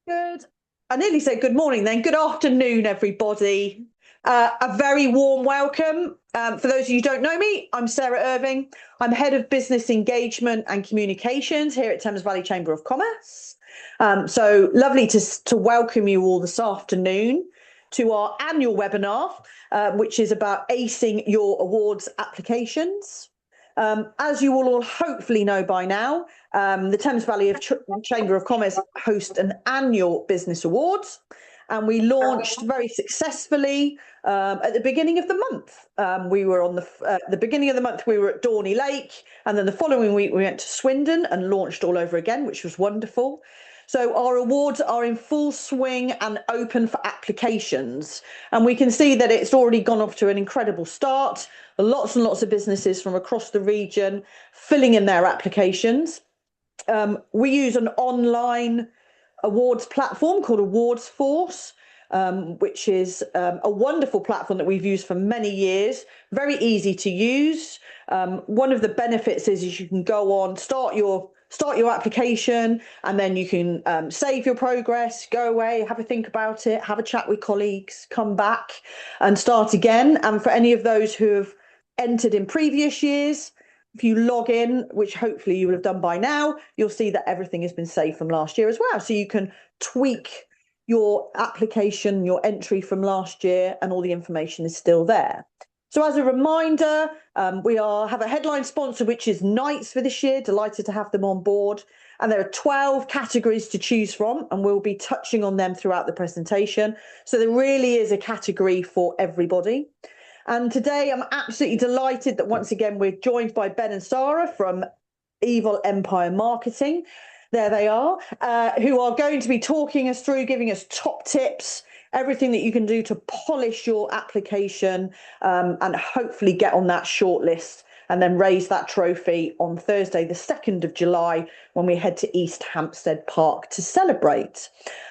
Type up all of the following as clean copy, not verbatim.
Good. I nearly said good morning then. Good afternoon, everybody. A very warm welcome. For those of you who don't know me, I'm Sarah Irving. I'm Head of Business Engagement and Communications here at Thames Valley Chamber of Commerce. So lovely to welcome you all this afternoon to our annual webinar, which is about acing your awards applications. As you all hopefully know by now, the Thames Valley Chamber of Commerce hosts an annual business awards, and we launched very successfully at the beginning of the month. We were on the beginning of the month, we were at Dorney Lake, and then the following week we went to Swindon and launched all over again, which was wonderful. So our awards are in full swing and open for applications. And we can see that it's already gone off to an incredible start. Lots and lots of businesses from across the region filling in their applications. We use an online awards platform called Awards Force, which is a wonderful platform that we've used for many years. Very easy to use. One of the benefits is you can go on, start your application, and then you can save your progress, go away, have a think about it, have a chat with colleagues, come back and start again. And for any of those who have entered in previous years, if you log in, which hopefully you will have done by now, you'll see that everything has been saved from last year as well. So you can tweak your application, your entry from last year, and all the information is still there. So as a reminder, we have a headline sponsor, which is Knights for this year. Delighted to have them on board. And there are 12 categories to choose from, and we'll be touching on them throughout the presentation. So there really is a category for everybody. And today I'm absolutely delighted that once again we're joined by Ben and Sara from Evil Empire Marketing. There they are, who are going to be talking us through, giving us top tips, everything that you can do to polish your application and hopefully get on that shortlist and then raise that trophy on Thursday, the 2nd of July, when we head to East Hampstead Park to celebrate.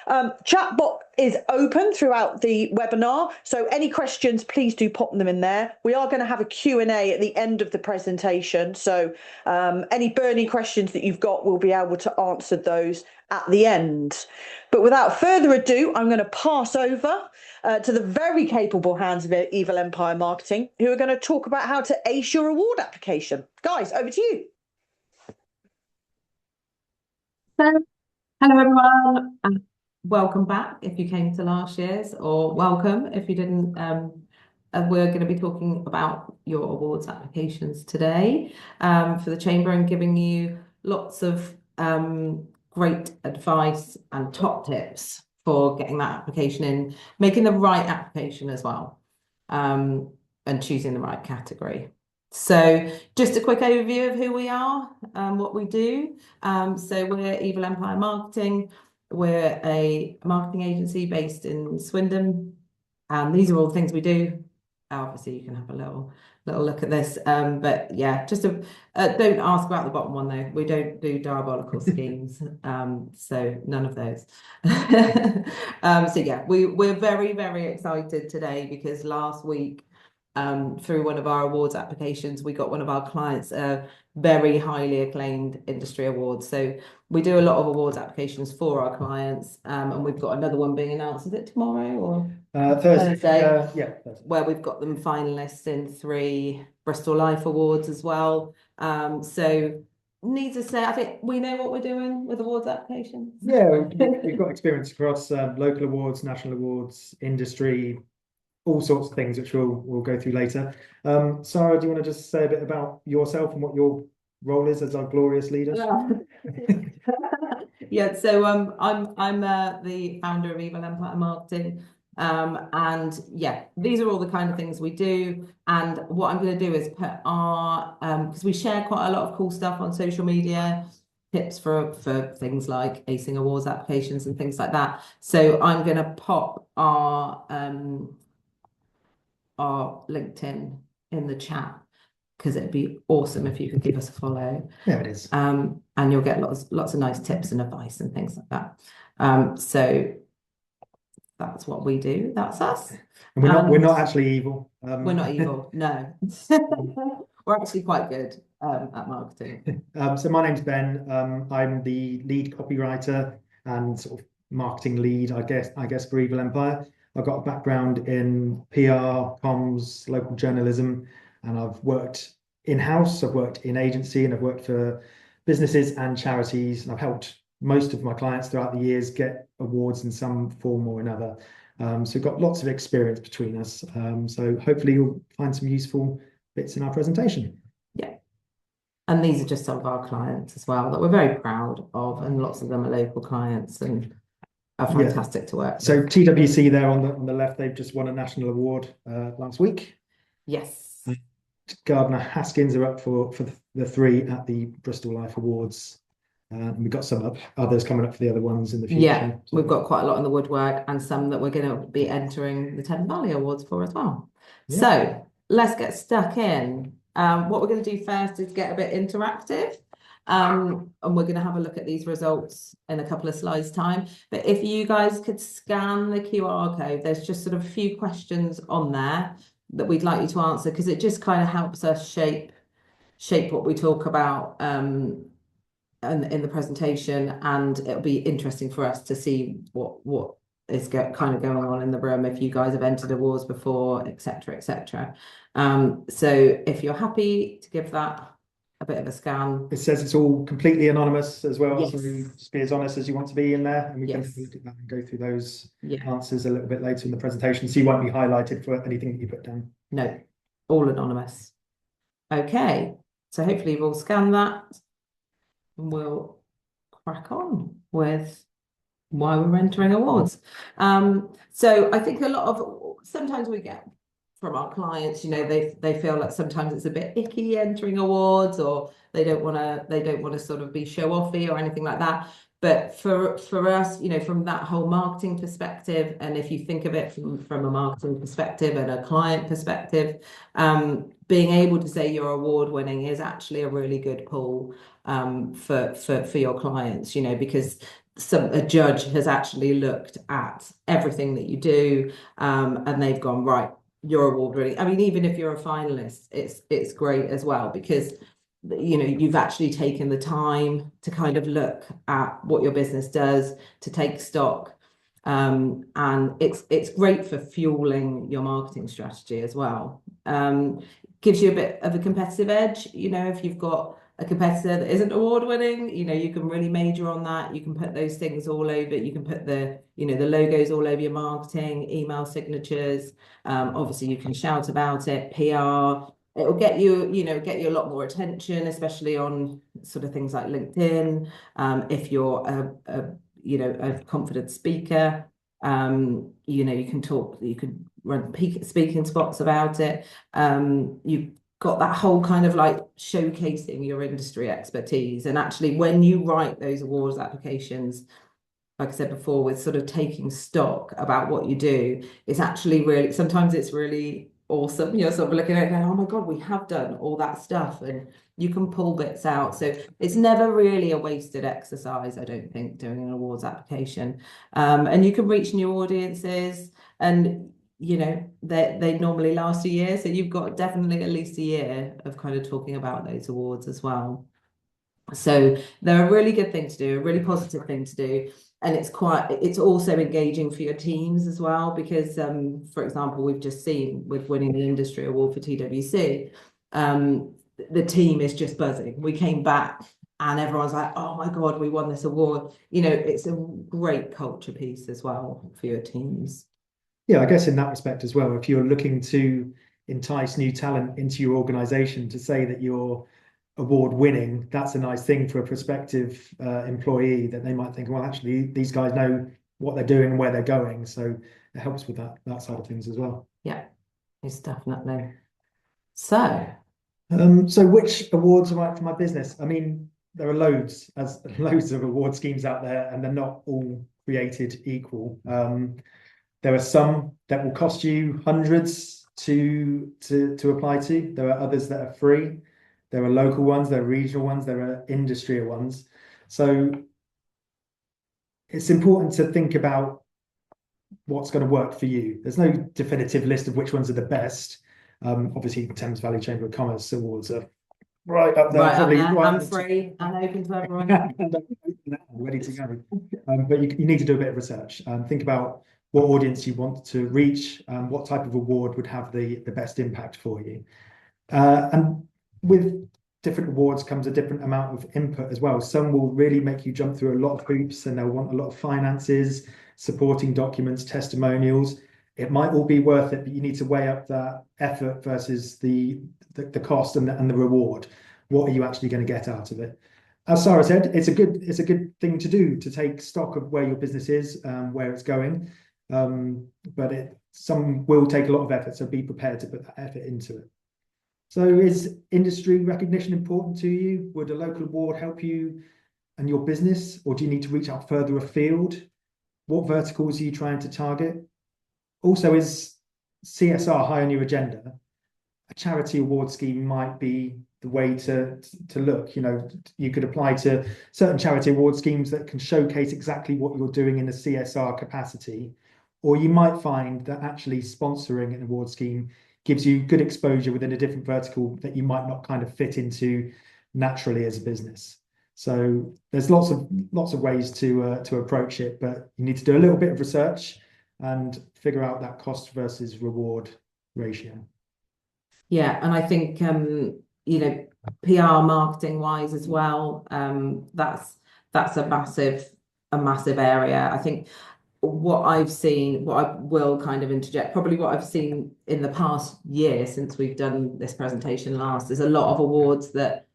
Chatbot is open throughout the webinar, so any questions, please do pop them in there. We are going to have a Q&A at the end of the presentation, so any burning questions that you've got, we'll be able to answer those at the end. But without further ado, I'm going to pass over to the very capable hands of Evil Empire Marketing, who are going to talk about how to ace your award application. Guys, over to you. Hello everyone, and welcome back if you came to last year's, or welcome if you didn't. We're going to be talking about your awards applications today for the Chamber, and giving you lots of great advice and top tips for getting that application in, making the right application as well, and choosing the right category. So just a quick overview of who we are and what we do. So we're Evil Empire Marketing. We're a marketing agency based in Swindon. These are all the things we do. Obviously, you can have a little look at this. But yeah, just don't ask about the bottom one though. We don't do diabolical schemes. So none of those. So yeah, we're very, very excited today because last week, through one of our awards applications, we got one of our clients a very highly acclaimed industry award. So we do a lot of awards applications for our clients, and we've got another one being announced. Is it tomorrow or Thursday? Yeah, where we've got them finalists in 3 Bristol Life Awards as well. So needs to say, I think we know what we're doing with awards applications. Yeah, we've got experience across local awards, national awards, industry, all sorts of things, which we'll go through later. Sara, do you want to just say a bit about yourself and what your role is as our glorious leader? Yeah, so I'm the founder of Evil Empire Marketing, and yeah, these are all the kind of things we do. And what I'm going to do is put our because we share quite a lot of cool stuff on social media, tips for things like acing awards applications and things like that. So I'm going to pop our LinkedIn in the chat, because it'd be awesome if you could give us a follow. There it is. And you'll get lots of nice tips and advice and things like that. So that's what we do. That's us. And we're not actually evil. We're not evil. No. We're actually quite good at marketing. So my name's Ben. I'm the lead copywriter and sort of marketing lead, I guess for Evil Empire. I've got a background in PR, comms, local journalism, and I've worked in-house, I've worked in agency, and I've worked for businesses and charities, and I've helped most of my clients throughout the years get awards in some form or another. So we've got lots of experience between us. So hopefully you'll find some useful bits in our presentation. Yeah. And these are just some of our clients as well that we're very proud of, and lots of them are local clients and are fantastic to work So with. TWC there on the left, they've just won a national award last week. Yes. Gardner Haskins are up for the 3 at the Bristol Life Awards. And we've got some others coming up for the other ones in the future. Yeah, we've got quite a lot in the woodwork and some that we're going to be entering the Thames Valley Awards for as well. Yeah. So let's get stuck in. What we're going to do first is get a bit interactive. And we're going to have a look at these results in a couple of slides' time. But if you guys could scan the QR code, there's just sort of a few questions on there that we'd like you to answer, because it just kind of helps us shape what we talk about and in the presentation, and it'll be interesting for us to see what is kind of going on in the room, if you guys have entered awards before, etc., etc. So if you're happy to give that a bit of a scan. It says it's all completely anonymous as well, Yes. so just be as honest as you want to be in there, and we can Yes. look at that and go through those Yeah. answers a little bit later in the presentation, so you won't be highlighted for anything that you put down. No, all anonymous. Okay, so hopefully you've all scanned that, and we'll crack on with why we're entering awards. So I think sometimes we get from our clients, they feel like sometimes it's a bit icky entering awards, or they don't want to sort of be show offy or anything like that. But for us, from that whole marketing perspective, and if you think of it from a marketing perspective and a client perspective, being able to say you're award winning is actually a really good pull for your clients, because a judge has actually looked at everything that you do, and they've gone, right, you're award winning. I mean, even if you're a finalist, it's great as well, because you've actually taken the time to kind of look at what your business does, to take stock, and it's great for fueling your marketing strategy as well. Gives you a bit of a competitive edge, if you've got a competitor that isn't award winning, you can really major on that. You can put those things all over. You can put the logos all over your marketing, email signatures. Obviously you can shout about it, PR. It'll get you a lot more attention, especially on sort of things like LinkedIn. If you're a confident speaker, you can talk, you could run speaking spots about it. You've got that whole kind of like showcasing your industry expertise. And actually, when you write those awards applications, like I said before, with sort of taking stock about what you do, it's actually really, sometimes it's really awesome. You're sort of looking at it going, oh my God, we have done all that stuff, and you can pull bits out. So it's never really a wasted exercise, I don't think, doing an awards application. And you can reach new audiences, and they normally last a year, so you've got definitely at least a year of kind of talking about those awards as well. So they're a really good thing to do, a really positive thing to do. And it's also engaging for your teams as well, because for example, we've just seen with winning the industry award for TWC, the team is just buzzing. We came back and everyone's like, oh my God, we won this award. It's a great culture piece as well for your teams. Yeah, I guess in that respect as well, if you're looking to entice new talent into your organization, to say that you're award winning, that's a nice thing for a prospective employee, that they might think, well, actually, these guys know what they're doing and where they're going. So it helps with that side of things as well. Yeah, it's definitely. So which awards are right for my business? I mean, there are loads of award schemes out there, and they're not all created equal. There are some that will cost you hundreds to apply to. There are others that are free. There are local ones, there are regional ones, there are industry ones. So it's important to think about what's going to work for you. There's no definitive list of which ones are the best. Obviously, Thames Valley Chamber of Commerce awards are right up there. Right probably up there, right and free and open to everyone. ready to go. but you need to do a bit of research and think about what audience you want to reach, what type of award would have the best impact for you. And with different awards comes a different amount of input as well. Some will really make you jump through a lot of hoops and they'll want a lot of finances, supporting documents, testimonials. It might all be worth it, but you need to weigh up that effort versus the cost and the reward. What are you actually going to get out of it? As Sara said, it's a good thing to do, to take stock of where your business is, where it's going. But some will take a lot of effort, so be prepared to put that effort into it. So is industry recognition important to you? Would a local award help you and your business, or do you need to reach out further afield? What verticals are you trying to target? Also, is CSR high on your agenda? A charity award scheme might be the way to look. You know, you could apply to certain charity award schemes that can showcase exactly what you're doing in a CSR capacity, or you might find that actually sponsoring an award scheme gives you good exposure within a different vertical that you might not kind of fit into naturally as a business. So there's lots of ways to approach it, but you need to do a little bit of research and figure out that cost versus reward ratio. Yeah, and I think you know, PR marketing wise as well, that's a massive area. I think what I've seen, what I will kind of interject, probably what I've seen in the past year since we've done this presentation last, is a lot of awards that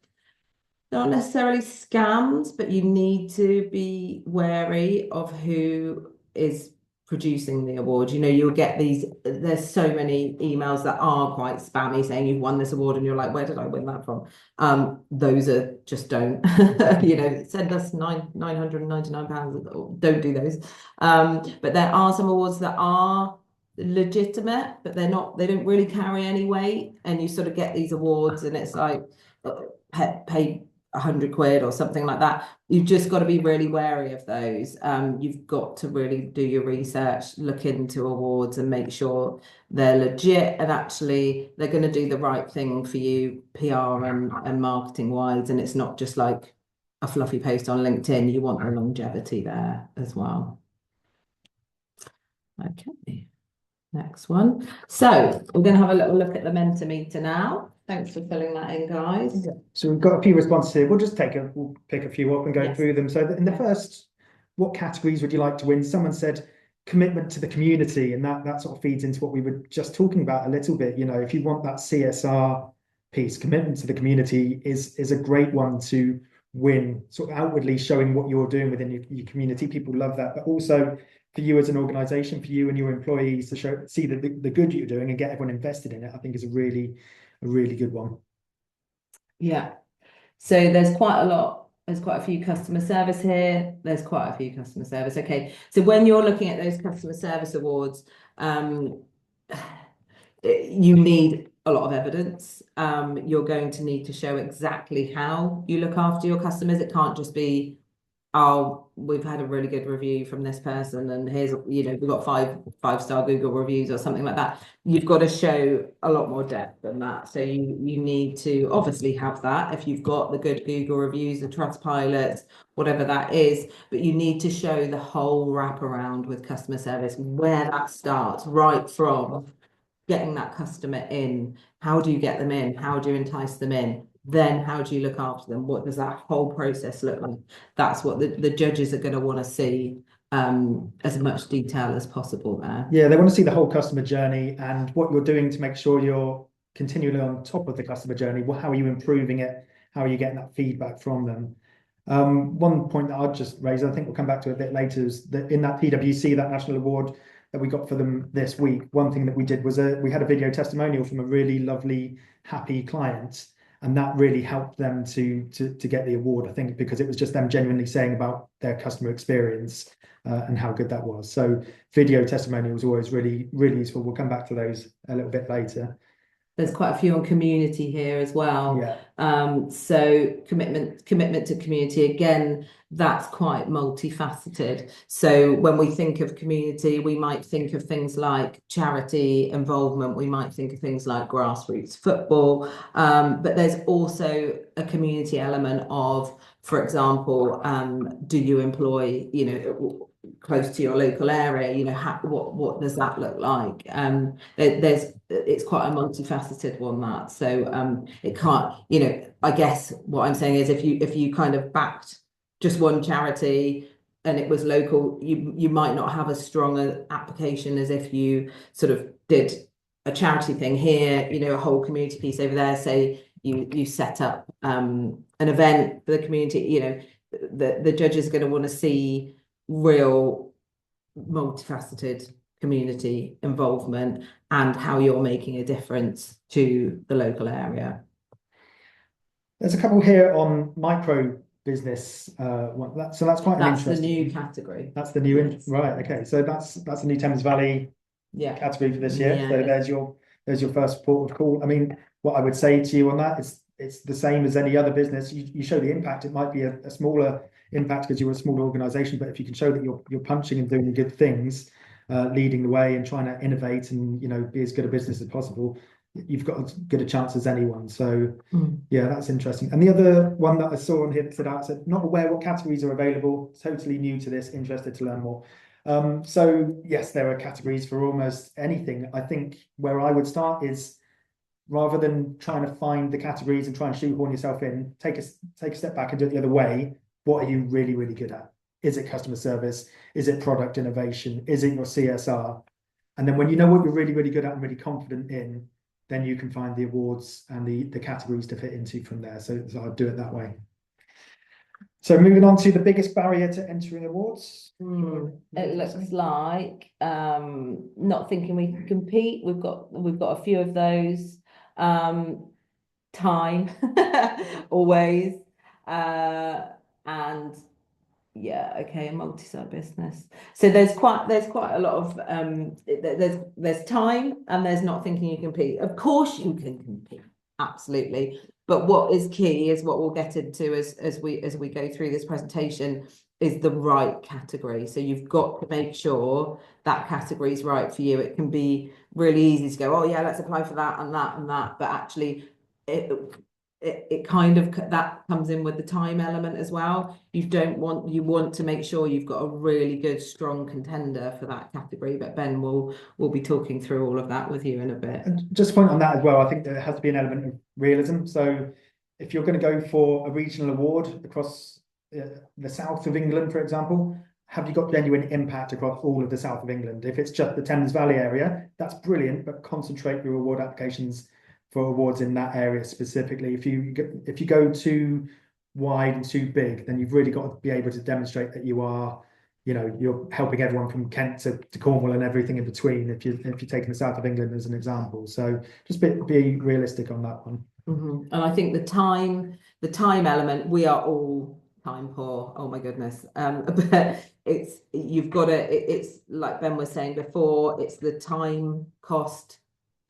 not necessarily scams, but you need to be wary of who is producing the award. You know, you'll get these, there's so many emails that are quite spammy saying you've won this award and you're like, where did I win that from? Those are just don't, you know, send us £999, don't do those. But there are some awards that are legitimate, but they don't really carry any weight, and you sort of get these awards and it's like pay 100 quid or something like that. You've just got to be really wary of those. You've got to really do your research, look into awards and make sure they're legit and actually they're going to do the right thing for you PR and marketing wise, and it's not just like a fluffy post on LinkedIn. You want the longevity there as well. Okay, next one. So we're going to have a little look at the Mentimeter now. Thanks for filling that in, guys. So we've got a few responses here. We'll pick a few up and go through them. So in the first, what categories would you like to win? Someone said commitment to the community, and that sort of feeds into what we were just talking about a little bit. You know, if you want that CSR piece, commitment to the community is a great one to win, sort of outwardly showing what you're doing within your community. People love that, but also for you as an organization, for you and your employees to see the good you're doing and get everyone invested in it, I think is a really good one. Yeah. So there's quite a few customer service here. There's quite a few customer service. Okay. So when you're looking at those customer service awards, you need a lot of evidence. You're going to need to show exactly how you look after your customers. It can't just be, oh, we've had a really good review from this person and here's, you know, we've got five-star Google reviews or something like that. You've got to show a lot more depth than that. So you need to obviously have that if you've got the good Google reviews, the Trustpilot, whatever that is, but you need to show the whole wraparound with customer service, where that starts, right from getting that customer in. How do you get them in? How do you entice them in? Then how do you look after them? What does that whole process look like? That's what the judges are going to want to see, as much detail as possible there. Yeah, they want to see the whole customer journey and what you're doing to make sure you're continually on top of the customer journey. Well, how are you improving it? How are you getting that feedback from them? One point that I'd just raise, I think we'll come back to a bit later, is that in that PwC, that national award that we got for them this week, one thing that we did was we had a video testimonial from a really lovely, happy client. And that really helped them to get the award, I think, because it was just them genuinely saying about their customer experience and how good that was. So video testimonial was always really useful. We'll come back to those a little bit later. There's quite a few on community here as well. Yeah. So commitment to community, again, that's quite multifaceted. So when we think of community, we might think of things like charity involvement. We might think of things like grassroots football. But there's also a community element of For example, do you employ, you know, close to your local area, you know, what does that look like? It's quite a multifaceted one, that. So it can't, you know, I guess what I'm saying is if you kind of backed just one charity and it was local, you might not have as strong an application as if you sort of did a charity thing here, you know, a whole community piece over there. Say you set up an event for the community, you know, the judges are going to want to see real multifaceted community involvement and how you're making a difference to the local area. There's a couple here on micro business. So that's quite an That's interesting. the new category. That's the new Yes. right. Okay, so that's a new Thames Valley category for this year. Yeah. So there's your first port of call. I mean, what I would say to you on that is it's the same as any other business. You show the impact. It might be a smaller impact because you're a smaller organization, but if you can show that you're punching and doing good things, leading the way and trying to innovate and, you know, be as good a business as possible, you've got as good a chance as anyone. So yeah, that's interesting. And the other one that I saw on here that said, not aware what categories are available, totally new to this, interested to learn more. So yes, there are categories for almost anything. I think where I would start is, rather than trying to find the categories and try and shoehorn yourself in, take a step back and do it the other way. What are you really, really good at? Is it customer service? Is it product innovation? Is it your CSR? And then when you know what you're really, really good at and really confident in, then you can find the awards and the categories to fit into from there. So I'd do it that way. So moving on to the biggest barrier to entering awards. It looks like not thinking we can compete. We've got a few of those. Time, always, and yeah, okay, a multi-site business. So there's quite a lot of there's time and there's not thinking you can compete. Of course you can compete, absolutely. But what is key is what we'll get into as we go through this presentation is the right category. So you've got to make sure that category is right for you. It can be really easy to go, oh yeah, let's apply for that and that and that, but actually it kind of, that comes in with the time element as well. You want to make sure you've got a really good strong contender for that category, but Ben will be talking through all of that with you in a bit. And just to point on that as well, I think there has to be an element of realism. So if you're going to go for a regional award across the south of England, for example, have you got genuine impact across all of the south of England? If it's just the Thames Valley area, that's brilliant, but concentrate your award applications for awards in that area specifically. If you go too wide and too big, then you've really got to be able to demonstrate that you are, you know, you're helping everyone from Kent to Cornwall and everything in between. If you're taking the south of England as an example, so just be realistic on that one. And I think the time element, we are all time poor. Oh my goodness. But you've got to. It's like Ben was saying before. It's the time cost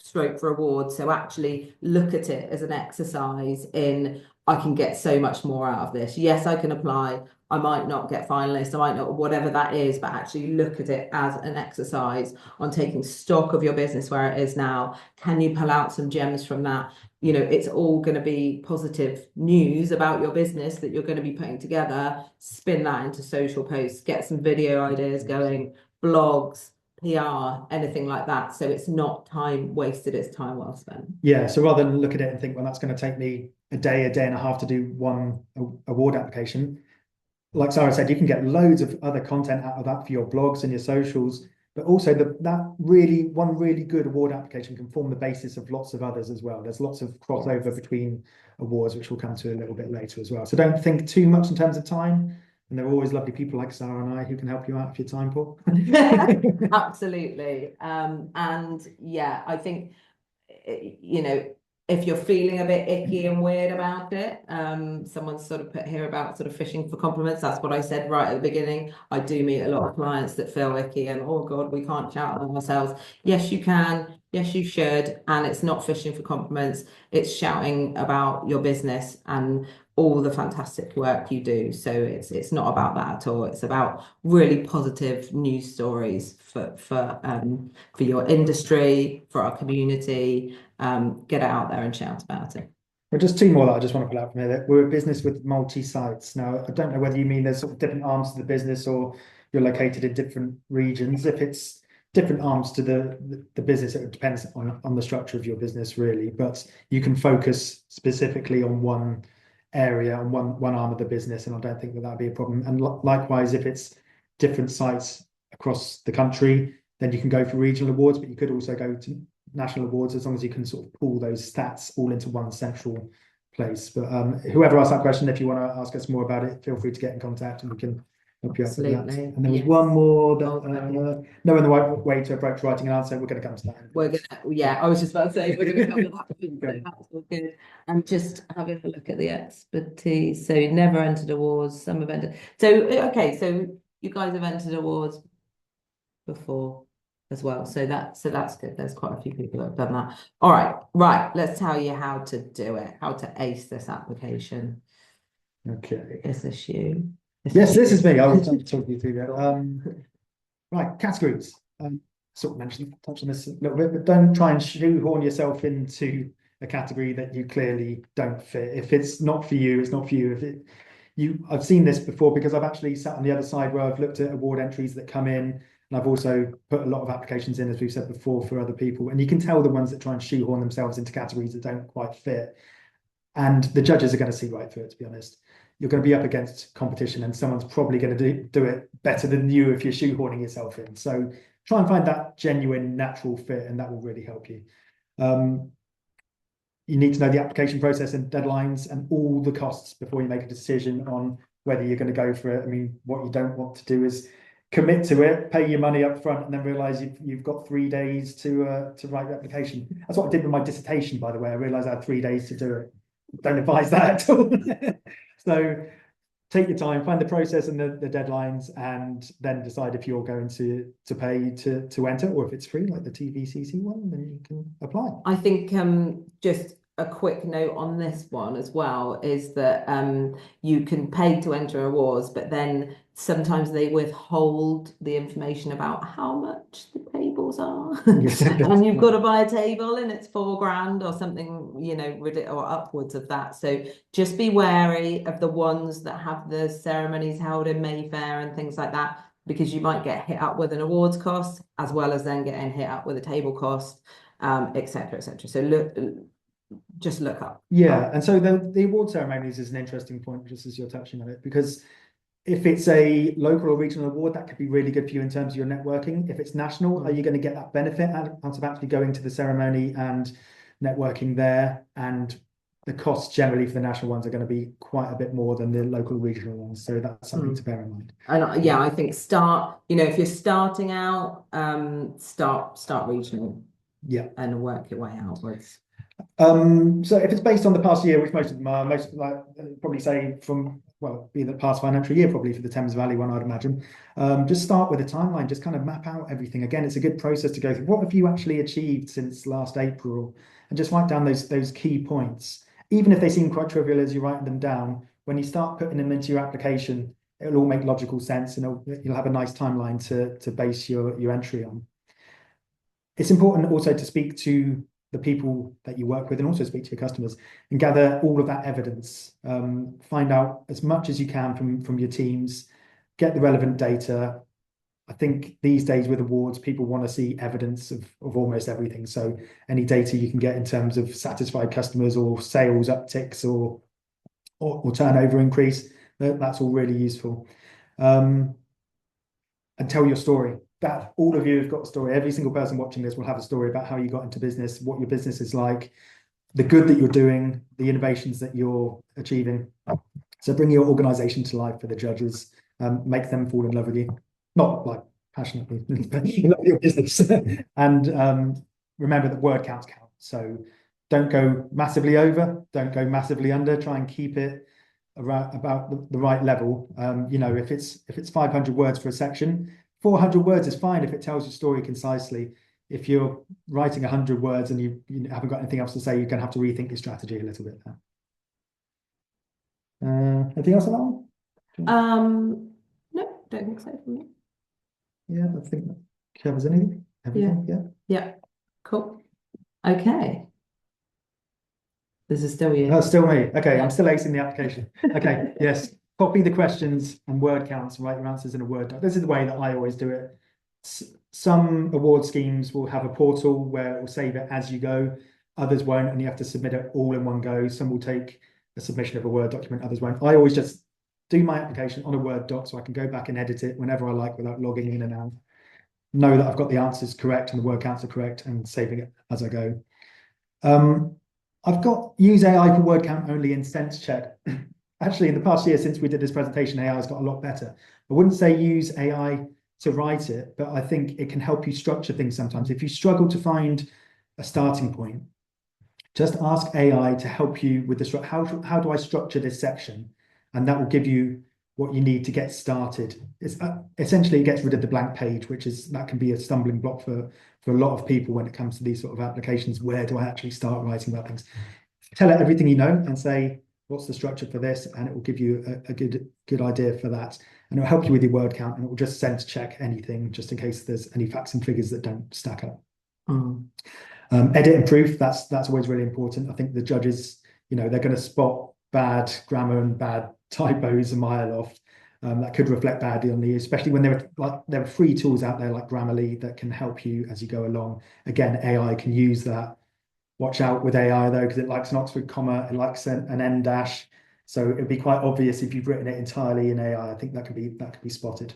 stroke for awards. So actually look at it as an exercise in, I can get so much more out of this. Yes, I can apply. I might not get finalist. I might not, whatever that is, but actually look at it as an exercise on taking stock of your business where it is now. Can you pull out some gems from that? You know, it's all going to be positive news about your business that you're going to be putting together. Spin that into social posts, get some video ideas going, blogs, PR, anything like that. So it's not time wasted, it's time well spent. Yeah, so rather than look at it and think, well, that's going to take me a day and a half to do one award application, like Sarah said, you can get loads of other content out of that for your blogs and your socials, but also one really good award application can form the basis of lots of others as well. There's lots of crossover between awards, which we'll come to a little bit later as well. So don't think too much in terms of time. And there are always lovely people like Sarah and I who can help you out if you're time poor. Absolutely. And yeah, I think, you know, if you're feeling a bit icky and weird about it, someone's sort of put here about sort of fishing for compliments. That's what I said right at the beginning. I do meet a lot of clients that feel icky and, oh God, we can't shout at ourselves. Yes, you can. Yes, you should. And it's not fishing for compliments. It's shouting about your business and all the fantastic work you do. So it's not about that at all. It's about really positive news stories for your industry, for our community. Get out there and shout about it. Well, just two more that I just want to pull out from here. That we're a business with multi-sites. Now, I don't know whether you mean there's sort of different arms to the business or you're located in different regions. If it's different arms to the business, it depends on the structure of your business, really. But you can focus specifically on one area, on one arm of the business, and I don't think that that'd be a problem. And likewise, if it's different sites across the country, then you can go for regional awards, but you could also go to national awards as long as you can sort of pull those stats all into one central place. But whoever asked that question, if you want to ask us more about it, feel free to get in contact and we can help you out with that. Absolutely, And there was yes. one more that knowing the right way to approach writing an answer. We're going to come to that. We're gonna, yeah, I was just about to say we're gonna cover that. So that's all good. And just having a look at the expertise. So never entered awards, some have entered. So okay, so you guys have entered awards before as well. So that's good. There's quite a few people that have done that. All right, let's tell you how to do it, how to ace this application. Okay. Is this you? Yes, this is me. I will talk you through that. Right, categories. Sort of touched on this a little bit, but don't try and shoehorn yourself into a category that you clearly don't fit. If it's not for you, it's not for you. I've seen this before because I've actually sat on the other side where I've looked at award entries that come in, and I've also put a lot of applications in, as we've said before, for other people. And you can tell the ones that try and shoehorn themselves into categories that don't quite fit. And the judges are going to see right through it, to be honest. You're going to be up against competition and someone's probably going to do it better than you if you're shoehorning yourself in. So try and find that genuine, natural fit, and that will really help you. You need to know the application process and deadlines and all the costs before you make a decision on whether you're going to go for it. I mean, what you don't want to do is commit to it, pay your money up front, and then realize you've got 3 days to write the application. That's what I did with my dissertation, by the way. I realized I had 3 days to do it. Don't advise that at all. So take your time, find the process and the deadlines, and then decide if you're going to pay to enter, or if it's free, like the TVCC one, then you can apply. I think just a quick note on this one as well is that you can pay to enter awards, but then sometimes they withhold the information about how much the tables are. And you've got to buy a table and it's £4,000 or something, you know, or upwards of that. So just be wary of the ones that have the ceremonies held in Mayfair and things like that, because you might get hit up with an awards cost as well as then getting hit up with a table cost, etc., etc. So just look up. Yeah, and so the award ceremonies is an interesting point, just as you're touching on it, because if it's a local or regional award, that could be really good for you in terms of your networking. If it's national, are you going to get that benefit out of actually going to the ceremony and networking there? And the costs generally for the national ones are going to be quite a bit more than the local or regional ones. So that's something to bear in mind. And yeah, I think if you're starting out, start regional. Yeah. And work your way outwards. So if it's based on the past year, which most of them are, probably say be the past financial year, probably for the Thames Valley one, I'd imagine. Just start with a timeline, just kind of map out everything. Again, it's a good process to go through. What have you actually achieved since last April? And just write down those key points. Even if they seem quite trivial as you write them down, when you start putting them into your application, it'll all make logical sense and you'll have a nice timeline to base your entry on. It's important also to speak to the people that you work with and also speak to your customers and gather all of that evidence. Find out as much as you can from your teams, get the relevant data. I think these days with awards, people want to see evidence of almost everything. So any data you can get in terms of satisfied customers or sales upticks or turnover increase, that's all really useful. And tell your story. That all of you have got a story. Every single person watching this will have a story about how you got into business, what your business is like, the good that you're doing, the innovations that you're achieving. So bring your organization to life for the judges, make them fall in love with you, not like passionately, but you love your business. And remember that word counts count. So don't go massively over, don't go massively under, try and keep it around about the right level. If it's 500 words for a section, 400 words is fine if it tells your story concisely. If you're writing 100 words and you haven't got anything else to say, you're going to have to rethink your strategy a little bit there. Anything else on that one? No, don't think so for me. Yeah, I think that covers everything. Yeah. Cool. Okay. This is still you. No, still me. Okay, Yeah. I'm still acing the application. Okay, yes. Copy the questions and word counts and write your answers in a Word doc. This is the way that I always do it. Some award schemes will have a portal where it will save it as you go. Others won't, and you have to submit it all in one go. Some will take a submission of a Word document, others won't. I always just do my application on a Word doc so I can go back and edit it whenever I like without logging in and out. Know that I've got the answers correct and the word counts are correct and saving it as I go. I've got use AI for word count only in sense check. Actually, in the past year since we did this presentation, AI has got a lot better. I wouldn't say use AI to write it, but I think it can help you structure things sometimes. If you struggle to find a starting point, just ask AI to help you with the how do I structure this section? And that will give you what you need to get started. It's essentially it gets rid of the blank page, which is that can be a stumbling block for a lot of people when it comes to these sort of applications. Where do I actually start writing about things? Tell it everything you know and say, what's the structure for this? And it will give you a good idea for that. And it'll help you with your word count, and it will just sense check anything just in case there's any facts and figures that don't stack up. Edit and proof, that's always really important. I think the judges, they're going to spot bad grammar and bad typos a mile off. That could reflect badly on you, especially when there are free tools out there like Grammarly that can help you as you go along. Again, AI can use that. Watch out with AI though, because it likes an Oxford comma, it likes an end dash. So it'd be quite obvious if you've written it entirely in AI. I think that could be spotted.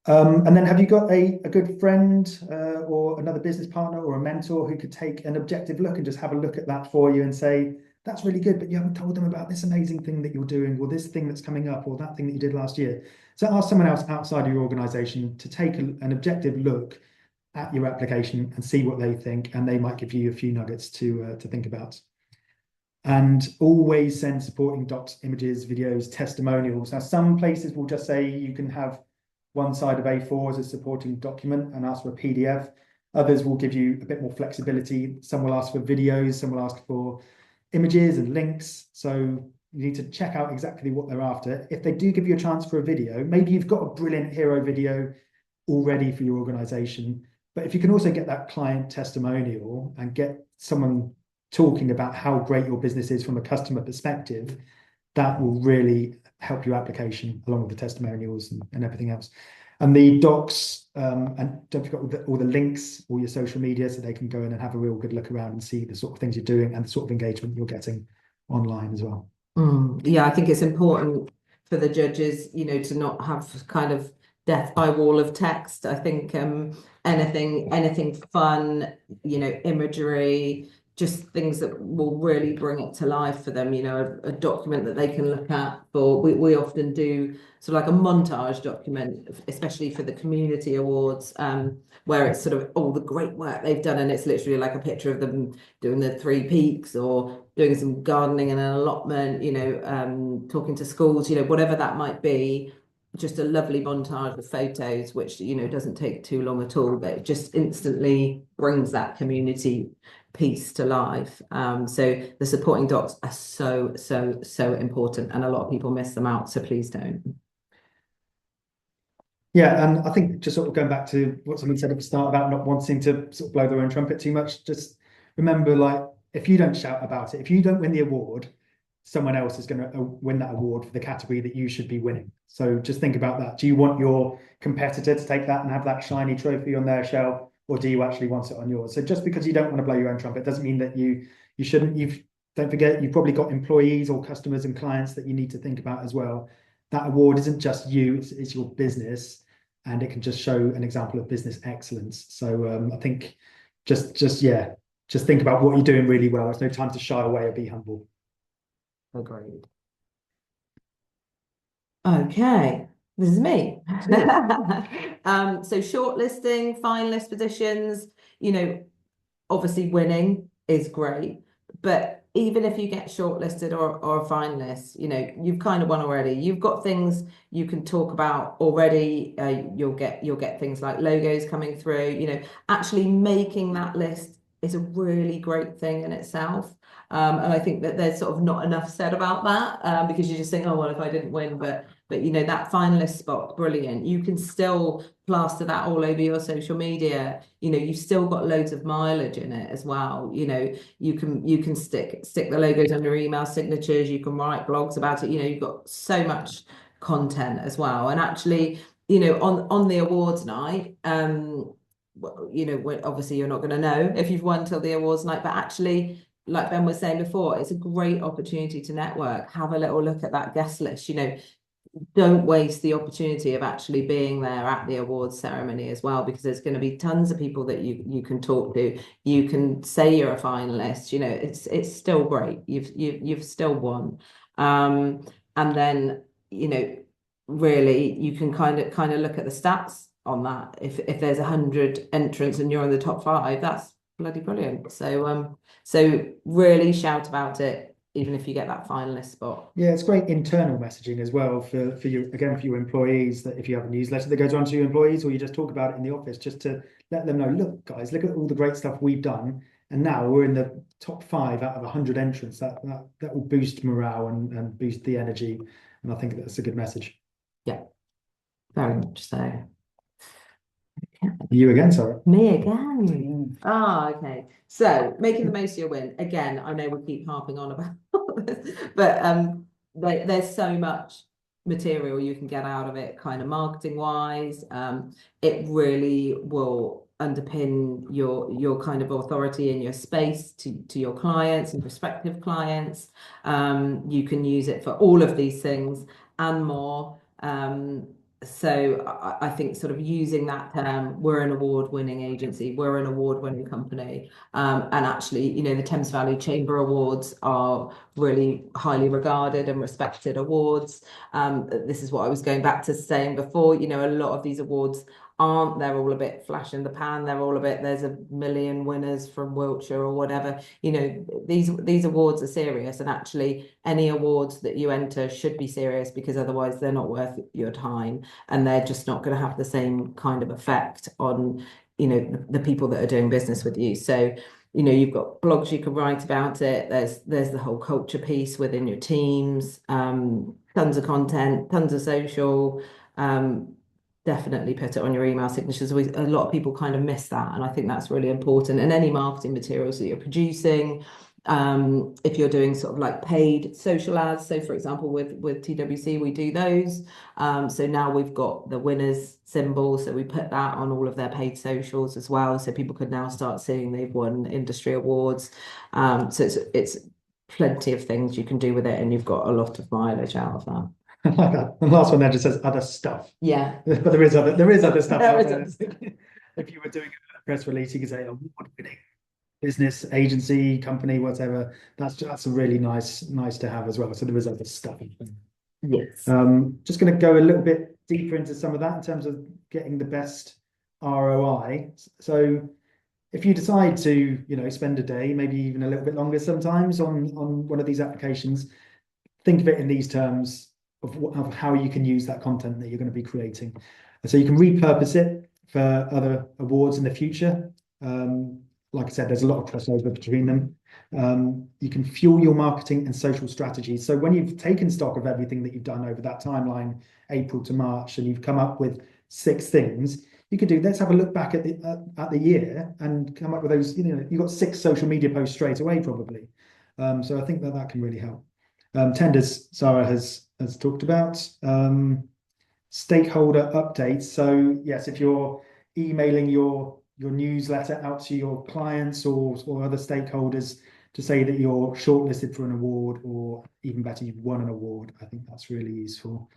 And then have you got a good friend or another business partner or a mentor who could take an objective look and just have a look at that for you and say, that's really good, but you haven't told them about this amazing thing that you're doing or this thing that's coming up or that thing that you did last year. So ask someone else outside of your organization to take an objective look at your application and see what they think, and they might give you a few nuggets to think about. And always send supporting docs, images, videos, testimonials. Now, some places will just say you can have one side of A4 as a supporting document and ask for a PDF. Others will give you a bit more flexibility. Some will ask for videos, some will ask for images and links. So you need to check out exactly what they're after. If they do give you a chance for a video, maybe you've got a brilliant hero video already for your organization. But if you can also get that client testimonial and get someone talking about how great your business is from a customer perspective, that will really help your application along with the testimonials and everything else. And the docs, and don't forget all the links, all your social media, so they can go in and have a real good look around and see the sort of things you're doing and the sort of engagement you're getting online as well. Yeah, I think it's important for the judges, to not have kind of death by wall of text. I think anything fun, imagery, just things that will really bring it to life for them, a document that they can look at. We often do sort of like a montage document, especially for the community awards, where it's sort of all the great work they've done, and it's literally like a picture of them doing the 3 peaks or doing some gardening in an allotment, talking to schools, whatever that might be. Just a lovely montage of photos, which doesn't take too long at all, but it just instantly brings that community piece to life. So the supporting docs are so important, and a lot of people miss them out, so please don't. Yeah, and I think just sort of going back to what someone said at the start about not wanting to sort of blow their own trumpet too much, just remember, like, if you don't shout about it, if you don't win the award, someone else is going to win that award for the category that you should be winning. So just think about that. Do you want your competitor to take that and have that shiny trophy on their shelf, or do you actually want it on yours? So just because you don't want to blow your own trumpet doesn't mean that you shouldn't. Don't forget, you've probably got employees or customers and clients that you need to think about as well. That award isn't just you, it's your business, and it can just show an example of business excellence. So I think just think about what you're doing really well. There's no time to shy away or be humble. Agreed. Okay, this is me. So shortlisting, finalist positions, obviously winning is great, but even if you get shortlisted or a finalist, you've kind of won already. You've got things you can talk about already. You'll get things like logos coming through. Actually making that list is a really great thing in itself. And I think that there's sort of not enough said about that, because you just think, oh well, if I didn't win, but but that finalist spot, brilliant. You can still plaster that all over your social media. You've still got loads of mileage in it as well. You can stick the logos on your email signatures. You can write blogs about it. You've got so much content as well. And actually, on the awards night, obviously you're not going to know if you've won till the awards night, but actually, like Ben was saying before, it's a great opportunity to network. Have a little look at that guest list. Don't waste the opportunity of actually being there at the awards ceremony as well, because there's going to be tons of people that you can talk to. You can say you're a finalist. It's still great. You've still won. And then really you can kind of look at the stats on that. If there's 100 entrants and you're in the top 5, that's bloody brilliant. So really shout about it, even if you get that finalist spot. Yeah, it's great internal messaging as well for you, again, for your employees, that if you have a newsletter that goes on to your employees, or you just talk about it in the office, just to let them know, look, guys, look at all the great stuff we've done. And now we're in the top 5 out of 100 entrants. That will boost morale and boost the energy. And I think that's a good message. Yeah, very much so. You again, Sarah? Me again. Okay. So making the most of your win. Again, I know we keep harping on about this, but there's so much material you can get out of it, kind of marketing wise. It really will underpin your kind of authority in your space to your clients and prospective clients. You can use it for all of these things and more. So I think sort of using that term, we're an award-winning agency, we're an award-winning company, and actually, the Thames Valley Chamber Awards are really highly regarded and respected awards. This is what I was going back to saying before. A lot of these awards they're all a bit flash in the pan. They're all a bit, there's a million winners from Wiltshire or whatever. These awards are serious, and actually any awards that you enter should be serious, because otherwise they're not worth your time, and they're just not going to have the same kind of effect on the people that are doing business with you. So you've got blogs you can write about it. There's the whole culture piece within your teams, tons of content, tons of social. Definitely put it on your email signatures. A lot of people kind of miss that, and I think that's really important. And any marketing materials that you're producing, if you're doing sort of like paid social ads, so for example with TWC we do those, so now we've got the winners symbol, so we put that on all of their paid socials as well, so people could now start seeing they've won industry awards. So it's plenty of things you can do with it, and you've got a lot of mileage out of that. I like that. The last one there just says other stuff. Yeah. But there is other stuff There out is there. other stuff. If you were doing a press release, you could say award-winning business, agency, company, whatever. That's a really nice to have as well. So there is other stuff. Yes. Just going to go a little bit deeper into some of that in terms of getting the best ROI. So if you decide to, spend a day, maybe even a little bit longer sometimes on one of these applications, think of it in these terms of how you can use that content that you're going to be creating. So you can repurpose it for other awards in the future. Like I said, there's a lot of crossover between them. You can fuel your marketing and social strategies. So when you've taken stock of everything that you've done over that timeline, April to March, and you've come up with 6 things, you could do, let's have a look back at the year and come up with those, you've got 6 social media posts straight away, probably. So I think that can really help. Tenders, Sara has talked about. Stakeholder updates. So yes, if you're emailing your newsletter out to your clients or other stakeholders to say that you're shortlisted for an award, or even better, you've won an award, I think that's really useful.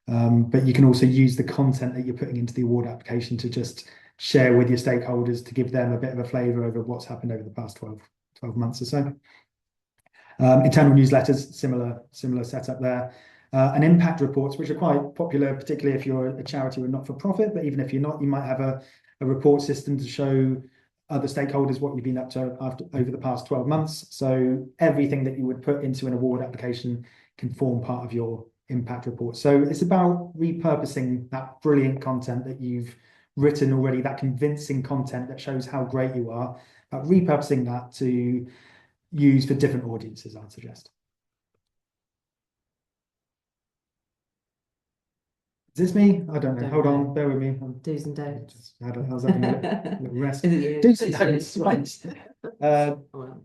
But you can also use the content that you're putting into the award application to just share with your stakeholders, to give them a bit of a flavour over what's happened over the past 12 months or so. Internal newsletters, similar setup there. And impact reports, which are quite popular, particularly if you're a charity or not-for-profit, but even if you're not, you might have a report system to show other stakeholders what you've been up to over the past 12 months. So everything that you would put into an award application can form part of your impact report. So it's about repurposing that brilliant content that you've written already, that convincing content that shows how great you are, but repurposing that to use for different audiences, I'd suggest. Is this me? I don't know. Don't Hold know. on, bear with me. Do's and don'ts. I was having a little rest. Is it you? Do's and It's you. don'ts, right. Well,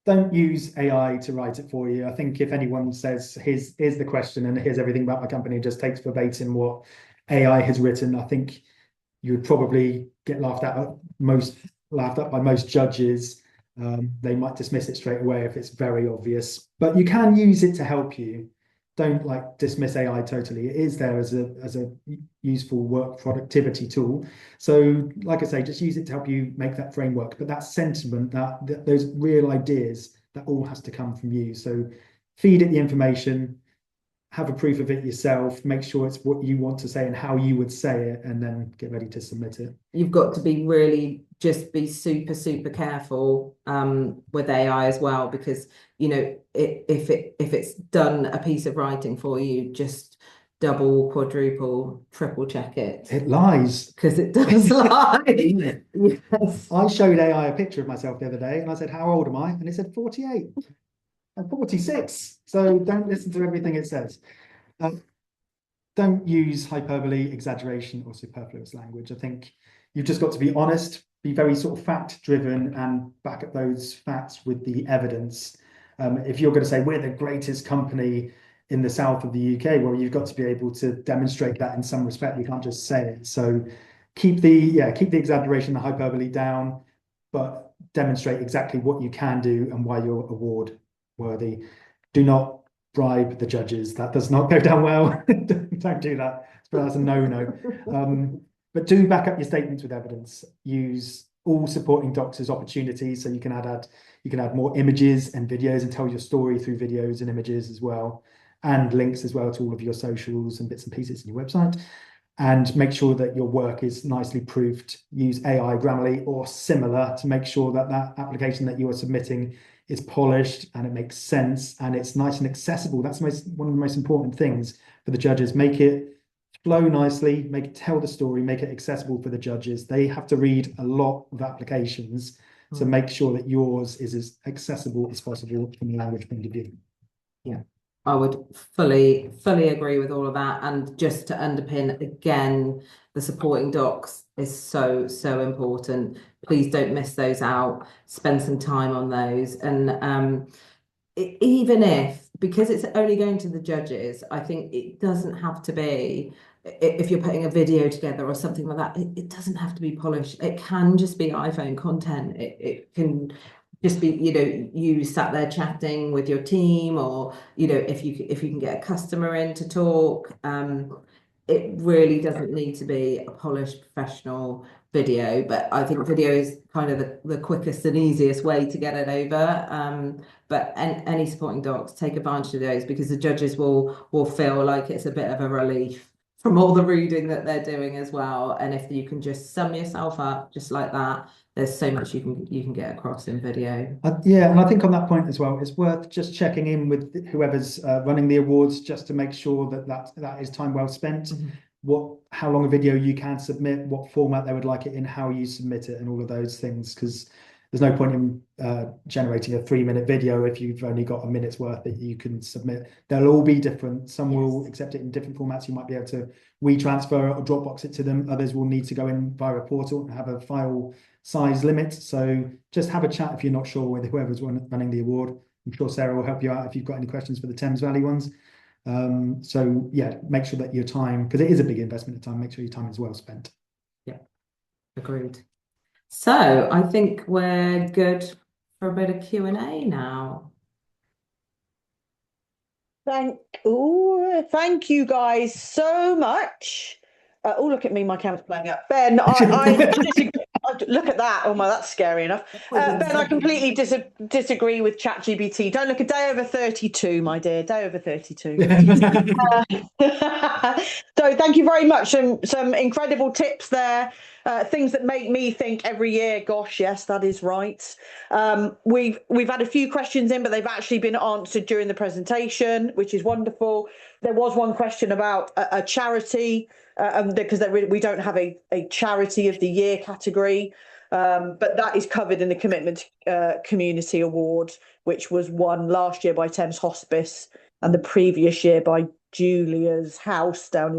Don't use AI to write it for you. I think if anyone says, here's the question and here's everything about my company, just takes verbatim what AI has written, I think you would probably get laughed at by most judges. They might dismiss it straight away if it's very obvious, but you can use it to help you. Don't like dismiss AI totally. It is there as a useful work productivity tool. So, like I say, just use it to help you make that framework. But that sentiment, that those real ideas, that all has to come from you. So, feed it the information, have a proof of it yourself, make sure it's what you want to say and how you would say it, and then get ready to submit it. you've got to be super, super careful with AI as well, because if it's done a piece of writing for you, just double, quadruple, triple check it. It lies. Because it does lie. Yes. I showed AI a picture of myself the other day and I said, how old am I? And it said 48. I'm 46. So don't listen to everything it says. Don't use hyperbole, exaggeration, or superfluous language. I think you've just got to be honest, be very sort of fact driven, and back up those facts with the evidence. If you're going to say we're the greatest company in the south of the UK, well, you've got to be able to demonstrate that in some respect. You can't just say it. So keep the exaggeration, the hyperbole down, but demonstrate exactly what you can do and why you're award worthy. Do not bribe the judges. That does not go down well. Don't do that. That's a no-no. But do back up your statements with evidence. Use all supporting docs as opportunities, so you can add more images and videos and tell your story through videos and images as well, and links as well to all of your socials and bits and pieces in your website. And make sure that your work is nicely proofed. Use AI, Grammarly, or similar to make sure that that application that you are submitting is polished and it makes sense and it's nice and accessible. That's one of the most important things for the judges. Make it flow nicely, make it tell the story, make it accessible for the judges. They have to read a lot of applications, so make sure that yours is as accessible as possible from a language point of view. Yeah, I would fully agree with all of that. And just to underpin again, the supporting docs is so important. Please don't miss those out. Spend some time on those. And even if, because it's only going to the judges, I think it doesn't have to be, if you're putting a video together or something like that, it doesn't have to be polished. It can just be iPhone content. It can just be, you sat there chatting with your team, or, if you can get a customer in to talk. It really doesn't need to be a polished professional video, but I think video is kind of the quickest and easiest way to get it over. But any supporting docs, take advantage of those, because the judges will feel like it's a bit of a relief from all the reading that they're doing as well. And if you can just sum yourself up just like that, there's so much you can get across in video. Yeah, and I think on that point as well, it's worth just checking in with whoever's running the awards, just to make sure that is time well spent. Mm-hmm. How long a video you can submit, what format they would like it in, how you submit it, and all of those things, because there's no point in generating a 3-minute video if you've only got a minute's worth that you can submit. They'll all be different. Some will accept it in different formats. You might be able to WeTransfer it or Dropbox it to them. Others will need to go in via a portal and have a file size limit. So just have a chat if you're not sure with whoever's running the award. I'm sure Sarah will help you out if you've got any questions for the Thames Valley ones. So yeah, make sure that your time, because it is a big investment of time, make sure your time is well spent. Yeah, agreed. So I think we're good for a bit of Q&A now. Thank you guys so much. Oh, look at me, my camera's playing up. Ben, I disagree. Look at that. Oh my, that's scary enough. Ben, I completely disagree with ChatGPT. Don't look a day over 32, my dear. Day over 32. So thank you very much. Some incredible tips there. Things that make me think every year, gosh, yes, that is right. We've had a few questions in, but they've actually been answered during the presentation, which is wonderful. There was one question about a charity, because we don't have a charity of the year category, but that is covered in the Commitment Community Award, which was won last year by Thames Hospice and the previous year by Julia's house down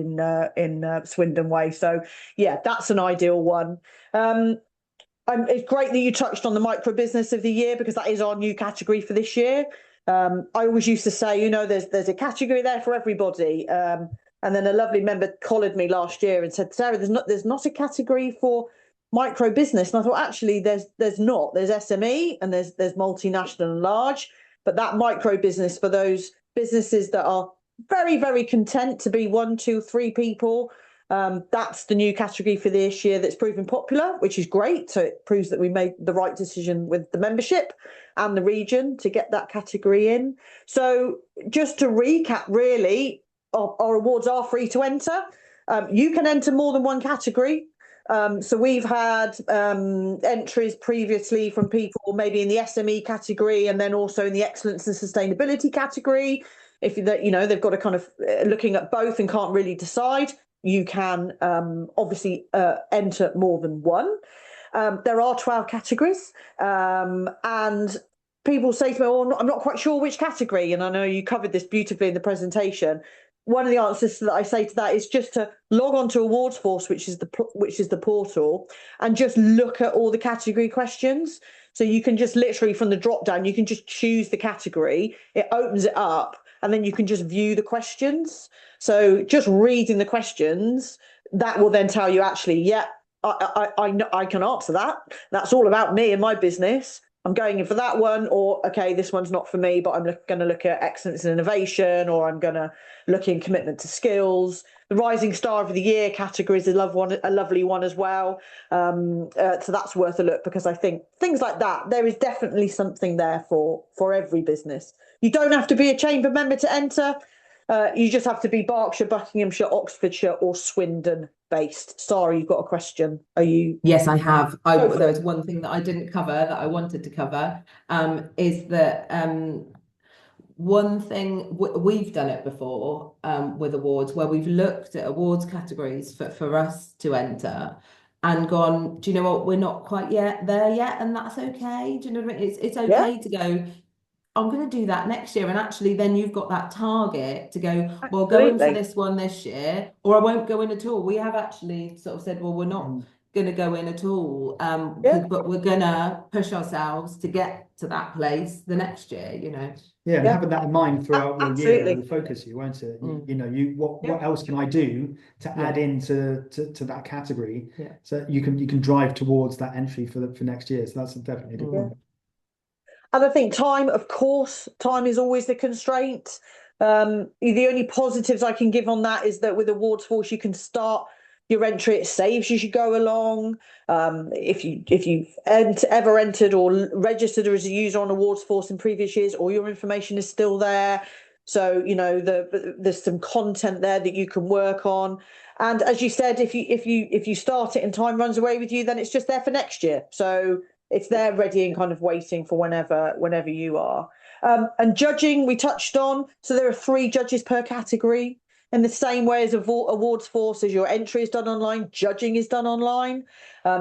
in Swindon Way. So yeah, that's an ideal one. It's great that you touched on the micro business of the year, because that is our new category for this year. I always used to say, there's a category there for everybody. And then a lovely member collared me last year and said, Sarah, there's not a category for micro business. And I thought, actually, there's not. There's SME and there's multinational and large, but that micro business for those businesses that are very, very content to be 1, 2, 3 people. That's the new category for this year that's proven popular, which is great. So it proves that we made the right decision with the membership and the region to get that category in. So just to recap, really, our awards are free to enter. You can enter more than one category. So we've had entries previously from people maybe in the SME category, and then also in the excellence and sustainability category. If they've got to kind of looking at both and can't really decide, you can obviously enter more than one. There are 12 categories, and people say to me, "Oh, I'm not quite sure which category." And I know you covered this beautifully in the presentation. One of the answers that I say to that is just to log on to Awards Force, which is the portal, and just look at all the category questions. So you can just literally from the drop down, you can just choose the category. It opens it up, and then you can just view the questions. So just reading the questions, that will then tell you actually, yeah, I can answer that. That's all about me and my business. I'm going in for that one, or okay, this one's not for me, but I'm going to look at excellence and innovation, or I'm going to look in commitment to skills. The Rising Star of the Year category is a lovely one as well. So that's worth a look, because I think things like that, there is definitely something there for every business. You don't have to be a chamber member to enter. You just have to be Berkshire, Buckinghamshire, Oxfordshire, or Swindon based. Sarah, you've got a question. Are you? Yes, I have. There was one thing that I didn't cover that I wanted to cover, is that one thing we've done it before with awards, where we've looked at awards categories for us to enter and gone, do you know what, we're not quite there yet, and that's okay. Do you know what I mean? It's okay to go, I'm going to do that next year. And actually, then you've got that target to go, well, go in for this one this year, or I won't go in at all. We have actually sort of said, well, we're not going to go in at all, but we're going to push ourselves to get to that place the next year, Yeah, and having that in mind throughout your year will focus you, won't it? What else can I do to add into to that category, so you can drive towards that entry for next year. So that's definitely a good point. And I think time is always the constraint. The only positives I can give on that is that with Awards Force, you can start your entry. It saves as you go along. If you've ever entered or registered as a user on Awards Force in previous years, all your information is still there. So there's some content there that you can work on. And as you said, if you start it and time runs away with you, then it's just there for next year. So it's there ready and kind of waiting for whenever you are. And judging, we touched on. So there are 3 judges per category. In the same way as Awards Force, as your entry is done online, judging is done online.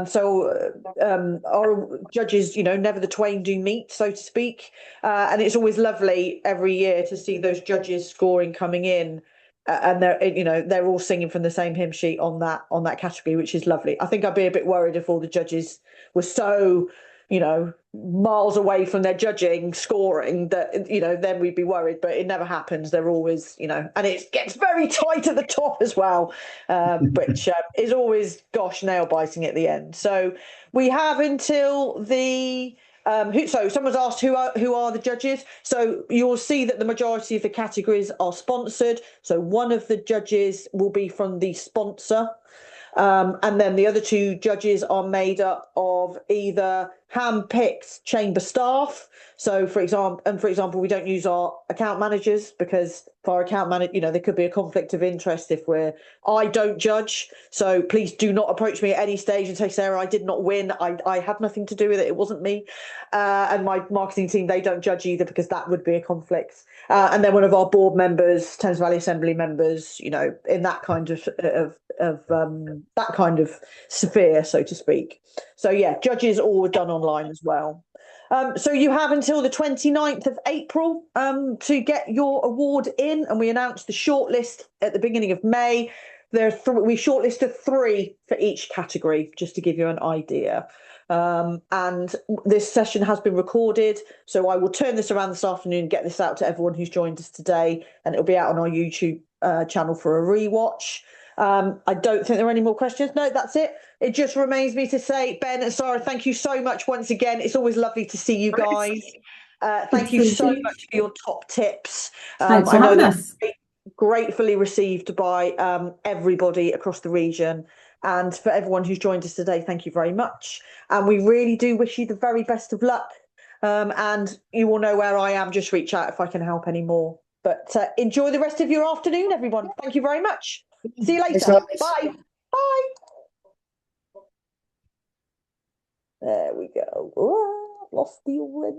So our judges, never the twain do meet, so to speak. And it's always lovely every year to see those judges scoring coming in. And they're all singing from the same hymn sheet on that category, which is lovely. I think I'd be a bit worried if all the judges were so miles away from their judging scoring that then we'd be worried, but it never happens. They're always and it gets very tight at the top as well, which is always nail biting at the end. So we have until the so someone's asked who are the judges. So you'll see that the majority of the categories are sponsored. So one of the judges will be from the sponsor. And then the other 2 judges are made up of either hand-picked chamber staff. So, for example, we don't use our account managers, because for our account manager, there could be a conflict of interest if I don't judge. So please do not approach me at any stage and say, Sarah, I did not win. I had nothing to do with it. It wasn't me. And my marketing team, they don't judge either, because that would be a conflict. And then one of our board members, Thames Valley Assembly members, in that kind of that kind of sphere, so to speak. So yeah, judges all done online as well. So you have until the 29th of April to get your award in, and we announced the shortlist at the beginning of May. We shortlisted 3 for each category, just to give you an idea. And this session has been recorded, so I will turn this around this afternoon and get this out to everyone who's joined us today, and it'll be out on our YouTube channel for a rewatch. I don't think there are any more questions. No, that's it. It just remains me to say, Ben and Sara, thank you so much once again. It's always lovely to see you guys. Thank you so much for your top tips. Thanks for I know having they're us. gratefully received by everybody across the region. And for everyone who's joined us today, thank you very much. And we really do wish you the very best of luck. And you will know where I am. Just reach out if I can help any more. But enjoy the rest of your afternoon, everyone. Thank you very much. See you later. Thanks, Bye. Bye. There we go. Oh, lost the already.